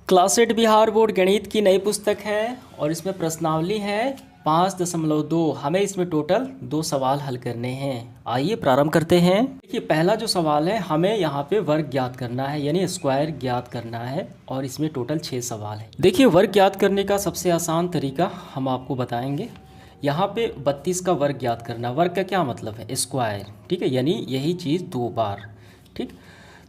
Class 8 Bihar board गणित की नई पुस्तक है और इसमें प्रश्नावली है 5.2। हमें इसमें टोटल 2 सवाल हल करने हैं। आइए प्रारंभ करते हैं। देखिए पहला जो सवाल है, हमें यहाँ पे वर्ग ज्ञात करना है यानी स्क्वायर ज्ञात करना है और इसमें टोटल 6 सवाल है। देखिए वर्ग ज्ञात करने का सबसे आसान तरीका हम आपको बताएंगे। यहाँ पे 32 का वर्ग ज्ञात करना। वर्ग का क्या मतलब है? स्क्वायर, ठीक है, यानी यही चीज़ 2 बार। ठीक,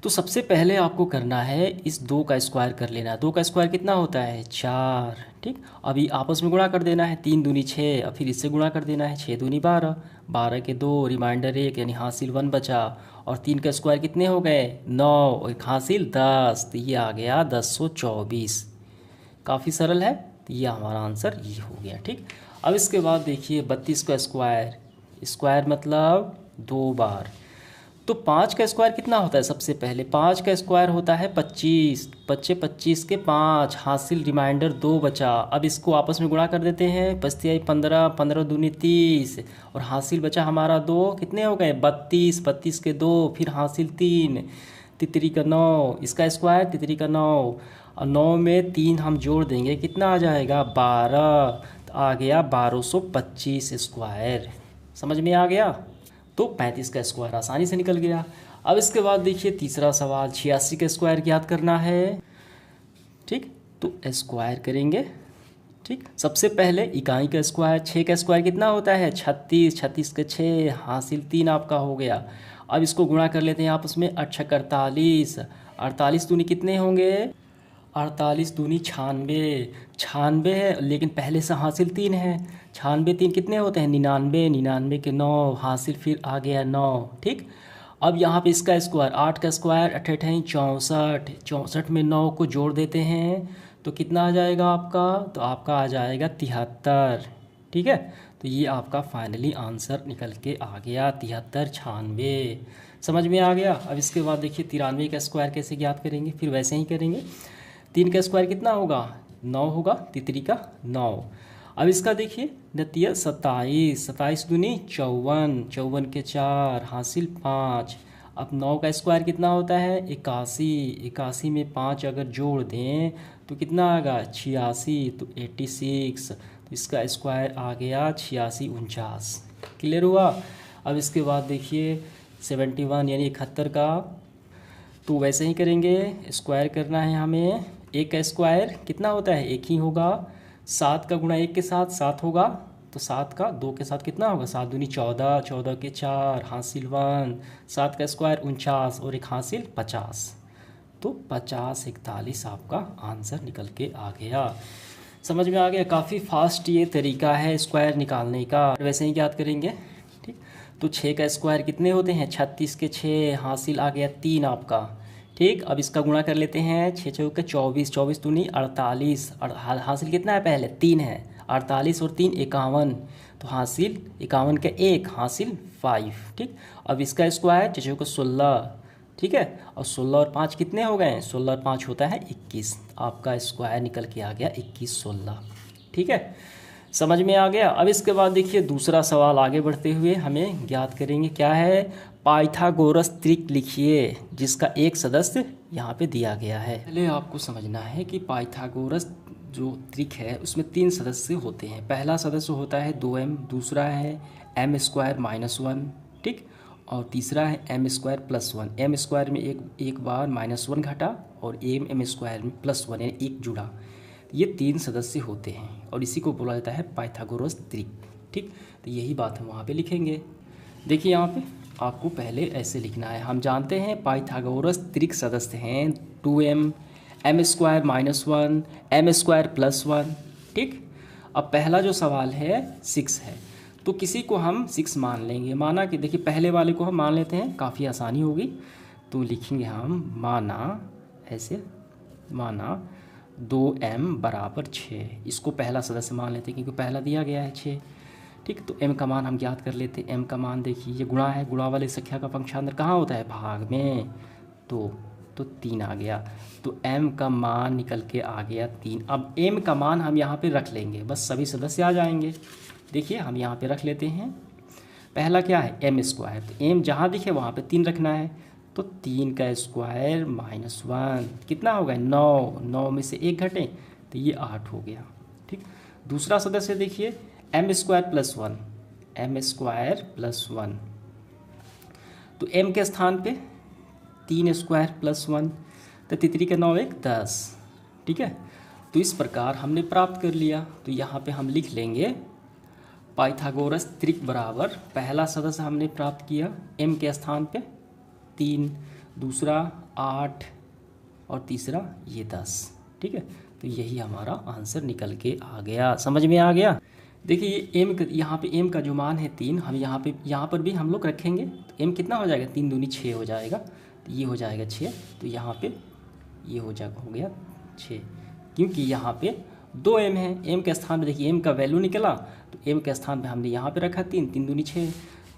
तो सबसे पहले आपको करना है इस 2 का स्क्वायर कर लेना है। 2 का स्क्वायर कितना होता है? 4। ठीक, अभी आपस में गुणा कर देना है। 3 दूनी 6, और फिर इससे गुणा कर देना है। 6 दूनी 12, 12 के 2, रिमाइंडर 1 यानी हासिल 1 बचा। और 3 का स्क्वायर कितने हो गए? 9, और एक हासिल 10, तो ये आ गया 1024। काफ़ी सरल है, तो ये हमारा आंसर ये हो गया। ठीक, अब इसके बाद देखिए 32 का स्क्वायर, स्क्वायर मतलब 2 बार। तो 5 का स्क्वायर कितना होता है? सबसे पहले 5 का स्क्वायर होता है 25, 25 25 के 5, हासिल रिमाइंडर 2 बचा। अब इसको आपस में गुणा कर देते हैं। 25 15, 15 दूनी 30, और हासिल बचा हमारा 2, कितने हो गए? 32, 32 के 2, फिर हासिल 3, तितरी का 9, इसका स्क्वायर तितरी का 9, और 9 में 3 हम जोड़ देंगे, कितना आ जाएगा? 12, तो आ गया 1225 स्क्वायर। समझ में आ गया? तो 35 का स्क्वायर आसानी से निकल गया। अब इसके बाद देखिए तीसरा सवाल, 86 का स्क्वायर ज्ञात करना है। ठीक, तो स्क्वायर करेंगे। ठीक, सबसे पहले इकाई का स्क्वायर, 6 का स्क्वायर कितना होता है? 36, 36 के 6, हासिल 3 आपका हो गया। अब इसको गुणा कर लेते हैं आपस में। 8 48, 48 दूनी कितने होंगे? 48 दूनी 96, 96 है लेकिन पहले से हासिल 3 है। 96 3 कितने होते हैं? 99, 99 के 9, हासिल फिर आ गया 9। ठीक, अब यहाँ पे इसका स्क्वायर, 8 का स्क्वायर 8 8 64, 64 में 9 को जोड़ देते हैं तो कितना आ जाएगा आपका? तो आपका आ जाएगा 73। ठीक है, तो ये आपका फाइनली आंसर निकल के आ गया 73 96। समझ में आ गया? अब इसके बाद देखिए 93 का स्क्वायर कैसे ज्ञात करेंगे, फिर वैसे ही करेंगे। 3 का स्क्वायर कितना होगा? 9 होगा, तितरी का 9। अब इसका देखिए नतीजा 27, 27 दूनी 54, 54 के 4, हासिल 5। अब 9 का स्क्वायर कितना होता है? 81, 81 में 5 अगर जोड़ दें तो कितना आएगा? 86, तो 86, तो इसका स्क्वायर आ गया 86 49। क्लियर हुआ? अब इसके बाद देखिए 71 यानी 71 का, तो वैसे ही करेंगे। स्क्वायर करना है हमें। 1 का स्क्वायर कितना होता है? 1 ही होगा। 7 का गुणा 1 के साथ 7 होगा, तो 7 का 2 के साथ कितना होगा? 7 दूनी 14, 14 के 4, हासिल 1, 7 का स्क्वायर 49, और एक हासिल 50, तो 50 41 आपका आंसर निकल के आ गया। समझ में आ गया? काफ़ी फास्ट ये तरीका है स्क्वायर निकालने का। वैसे ही याद करेंगे। ठीक, तो 6 का स्क्वायर कितने होते हैं? 36 के 6, हासिल आ गया 3 आपका। ठीक, अब इसका गुणा कर लेते हैं। 6 6 के 24, 24 दूनी 48, और हासिल कितना है? पहले 3 है। 48 और 3 51, तो हासिल 51 के 1, हासिल 5। ठीक, अब इसका स्क्वायर 6 6 के 16। ठीक है, और 16 और 5 कितने हो गए? 16 और 5 होता है 21। आपका स्क्वायर निकल के आ गया 21 16। ठीक है, समझ में आ गया? अब इसके बाद देखिए दूसरा सवाल आगे बढ़ते हुए हमें ज्ञात करेंगे। क्या है? पाइथागोरस त्रिक लिखिए जिसका एक सदस्य यहाँ पे दिया गया है। पहले आपको समझना है कि पाइथागोरस जो त्रिक है उसमें 3 सदस्य होते हैं। पहला सदस्य होता है 2m, दूसरा है m स्क्वायर -1, ठीक, और तीसरा है m स्क्वायर +1। m स्क्वायर में एक बार -1 घटा और m स्क्वायर में +1 यानी 1 जुड़ा। ये 3 सदस्य होते हैं और इसी को बोला जाता है पाइथागोरस त्रिक। ठीक, तो यही बात हम वहाँ पे लिखेंगे। देखिए यहाँ पे आपको पहले ऐसे लिखना है। हम जानते हैं पाइथागोरस त्रिक सदस्य हैं 2m, m square -1, m square +1। ठीक, अब पहला जो सवाल है 6 है, तो किसी को हम 6 मान लेंगे। माना कि देखिए पहले वाले को हम मान लेते हैं, काफ़ी आसानी होगी। तो लिखेंगे हम माना, ऐसे माना 2m बराबर 6। इसको पहला सदस्य मान लेते हैं क्योंकि पहला दिया गया है 6। ठीक, तो m का मान हम ज्ञात कर लेते हैं। m का मान देखिए ये गुणा है, गुणा वाले संख्या का पक्षांतर कहाँ होता है? भाग में। तो 3 आ गया, तो m का मान निकल के आ गया 3। अब m का मान हम यहाँ पे रख लेंगे, बस सभी सदस्य आ जाएंगे। देखिए हम यहाँ पे रख लेते हैं। पहला क्या है? m स्क्वायर, तो m जहाँ दिखे वहाँ पे 3 रखना है। तो 3 का स्क्वायर माइनस 1 कितना होगा 9, 9 में से 1 घटे तो ये 8 हो गया। ठीक, दूसरा सदस्य देखिए M square plus 1, M square plus 1, तो m के स्थान पे 3 स्क्वायर प्लस 1, तो 3 का 9 1 10। ठीक है, तो इस प्रकार हमने प्राप्त कर लिया। तो यहाँ पे हम लिख लेंगे पाइथागोरस त्रिक बराबर, पहला सदस्य हमने प्राप्त किया m के स्थान पे 3, दूसरा 8 और तीसरा ये 10। ठीक है, तो यही हमारा आंसर निकल के आ गया। समझ में आ गया। देखिए m यहाँ पे m का जो मान है 3, हम यहाँ पर भी हम लोग रखेंगे तो m कितना हो जाएगा 3 दूनी 6 हो जाएगा, तो ये हो जाएगा 6, तो यहाँ पे ये हो गया 6, क्योंकि यहाँ पे 2m है। m के स्थान पे देखिए m का वैल्यू निकला, तो m के स्थान पे हमने यहाँ पे रखा 3, 3 दूनी 6,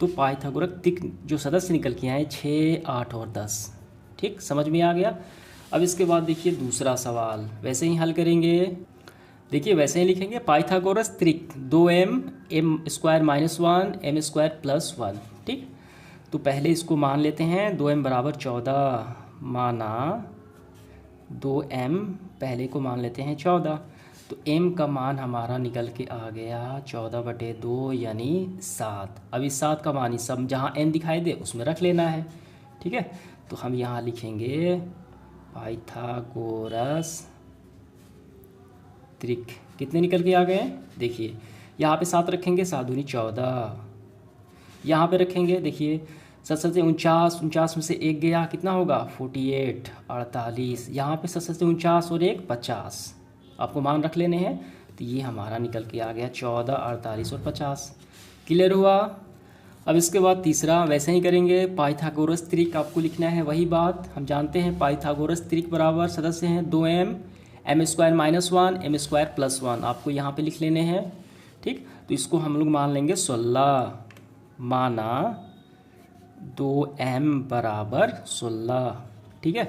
तो पाइथागोरस त्रिक जो सदस्य निकल के आए 6, 8 और 10। ठीक, समझ में आ गया। अब इसके बाद देखिए दूसरा सवाल वैसे ही हल करेंगे। देखिए वैसे ही लिखेंगे पाइथागोरस त्रिक 2m m square minus 1 m square plus 1। ठीक, तो पहले इसको मान लेते हैं 2m बराबर 14, माना 2m, पहले को मान लेते हैं 14, तो m का मान हमारा निकल के आ गया 14/2 यानी 7। अब इस 7 का मान सब जहाँ m दिखाई दे उसमें रख लेना है। ठीक है, तो हम यहाँ लिखेंगे पाइथागोरस त्रिक कितने निकल के आ गए, देखिए यहाँ पे 7 रखेंगे, 7 दूनी 14, यहाँ पे रखेंगे देखिए 7 7 से 49, 49 में से 1 गया कितना होगा 48, 48, यहाँ पे 7 7 से 49 और 1 50, आपको मान रख लेने हैं। तो ये हमारा निकल के आ गया 14, 48 और 50। क्लियर हुआ। अब इसके बाद तीसरा वैसे ही करेंगे पाइथागोरस त्रिक, आपको लिखना है वही बात हम जानते हैं। पाइथागोरस त्रिक बराबर सदस्य हैं 2m m square minus 1 m square plus 1, आपको यहाँ पे लिख लेने हैं। ठीक, तो इसको हम लोग मान लेंगे 16, माना 2m बराबर 16। ठीक है,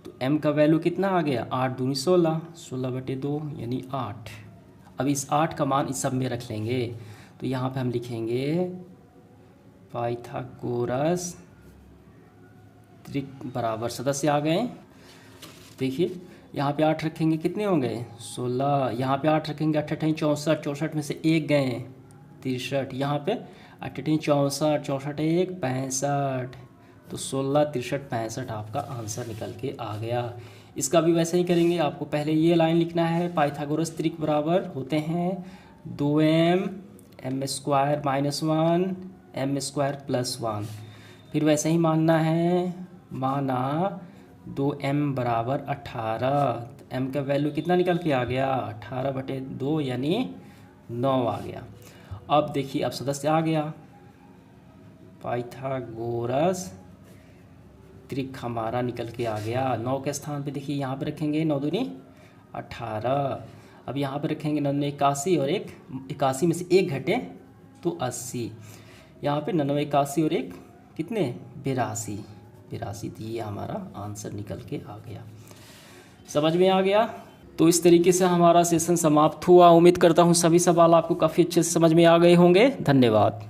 तो m का वैल्यू कितना आ गया 8 दूनी 16, 16/2 यानी 8। अब इस 8 का मान इस सब में रख लेंगे, तो यहाँ पे हम लिखेंगे पाइथागोरस त्रिक बराबर सदस्य आ गए। देखिए यहाँ पे 8 रखेंगे कितने होंगे 16, यहाँ पे 8 रखेंगे 8 8 64, 64 में से 1 गए 63, यहाँ पे 8 8 64, 64 1 65, तो 16 63 65 आपका आंसर निकल के आ गया। इसका भी वैसे ही करेंगे, आपको पहले ये लाइन लिखना है पाइथागोरस त्रिक बराबर होते हैं 2m m square minus 1 m square plus 1, फिर वैसे ही मानना है, माना 2m बराबर 18, m का वैल्यू कितना निकल के आ गया 18/2 यानी 9 आ गया। अब देखिए अब सदस्य आ गया पाइथागोरस त्रिक हमारा निकल के आ गया। 9 के स्थान पे देखिए यहाँ पे रखेंगे 9 दूनी 18, अब यहाँ पे रखेंगे 9 दूनी 81 और 81 में से 1 घटे तो 80, यहाँ पे 99 81 और 1 कितने 82, तो ये हमारा आंसर निकल के आ गया। समझ में आ गया। तो इस तरीके से हमारा सेशन समाप्त हुआ। उम्मीद करता हूँ सभी सवाल आपको काफ़ी अच्छे से समझ में आ गए होंगे। धन्यवाद।